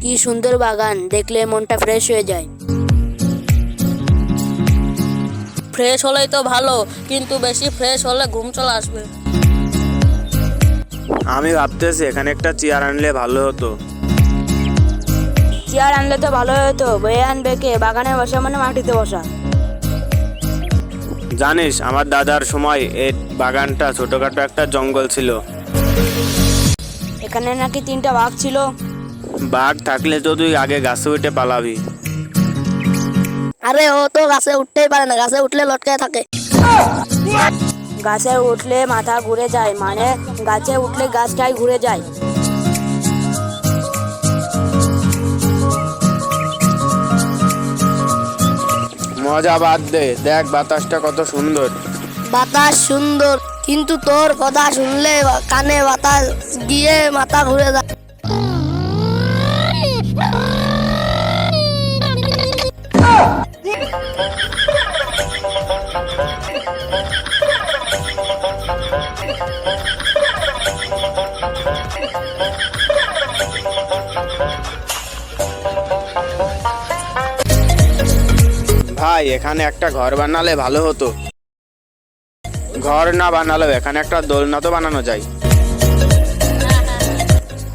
কি সুন্দর বাগান, দেখলে মনটা ফ্রেশ হয়ে যায়। ফ্রেশ হলেই তো ভালো, কিন্তু বেশি ফ্রেশ হলে ঘুম চলে আসবে। আমি ভাবতেছি এখানে একটা চেয়ার আনলে ভালো হতো। চেয়ার আনলে তো ভালো হতো, বয়ে আনবে কে? বাগানে বসা মানে মাটিতে বসা। জানিস, আমার দাদার সময় এই বাগানটা ছোটখাটো একটা জঙ্গল ছিল। এখানে নাকি 3টা বাঘ ছিল। বাঘ থাকলে তো তুই আগে গাছে উঠে পালাবি। আরে ও তো গাছে উঠতেই পারে না, গাছে উঠলে লটকায় থাকে। গাছে উঠলে মাথা ঘুরে যায়, মানে গাছে উঠলে গাছটাই ঘুরে যায়। মজা বাদ দে, দেখ বাতাসটা কত সুন্দর। বাতাস সুন্দর, কিন্তু তোর কথা শুনলে কানে বাতাস গিয়ে মাথা ঘুরে যায়। ভাই, এখানে একটা ঘর বানালে ভালো হতো। ঘর না বানালেও এখানে একটা দোলনা তো বানানো যায়।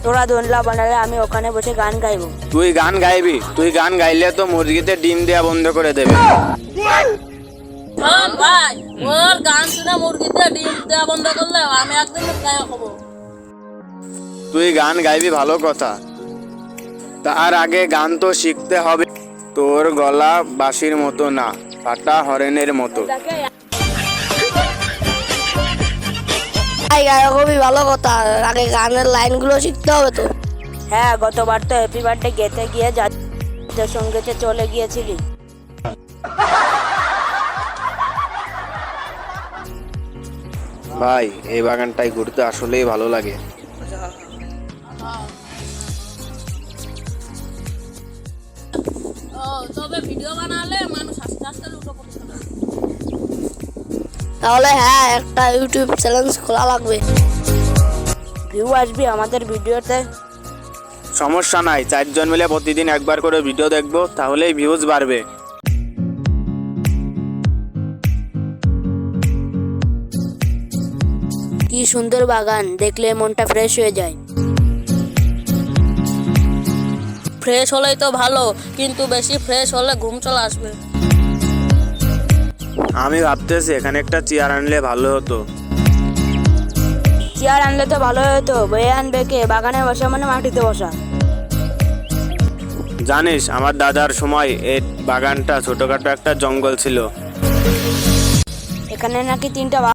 তোরা দোলনা বানালে আমি ওখানে বসে গান গাইবো। তুই গান গাইবি? তুই গান গাইলে তো মুরগিতে ডিম দেয়া বন্ধ করে দেবে। চল ভাই, ওর গান শুনে মুরগিতে ডিম দেওয়া বন্ধ করলে আমি একদিন গায়ক হবো। তুই গান গাইবি ভালো কথা, তার আগে গান তো শিখতে হবে। তোর গলা বাঁশির মতো না, ফাটা হরেনের মতো। গায়ক হবি ভালো কথা, আগে গানের লাইনগুলো শিখতে হবে তো। হ্যাঁ, গতবার তো হ্যাপি বার্থডে গেতে গিয়ে যাদের সঙ্গেতে চলে গিয়েছিলি। ভাই, এই বাগানটাই ঘুরতে আসলেই ভালো লাগে। তবে ভিডিও বানালে মানুষ আস্তে আস্তে লুটো করতে হবে। তাহলে হ্যাঁ, একটা ইউটিউব চ্যানেল খোলা লাগবে। ভিউ আসবি আমাদের ভিডিওতে। সমস্যা নাই, 4 জন মিলে প্রতিদিন একবার করে ভিডিও দেখবো, তাহলেই ভিউজ বাড়বে। কি সুন্দর বাগান, দেখলে মনটা ফ্রেশ হয়ে যায়। ফ্রেশ হলেই তো ভালো, কিন্তু বেশি ফ্রেশ হলে ঘুম চলে আসবে। আমি ভাবতেছি এখানে একটা চেয়ার আনলে ভালো হতো। চেয়ার আনলে তো ভালো হতো, বয়ে আনবে কে? বাগানে বসা মানে মাটিতে বসা। জানিস, আমার দাদার সময় এই বাগানটা ছোটখাটো একটা জঙ্গল ছিল। এখানে নাকি 3টা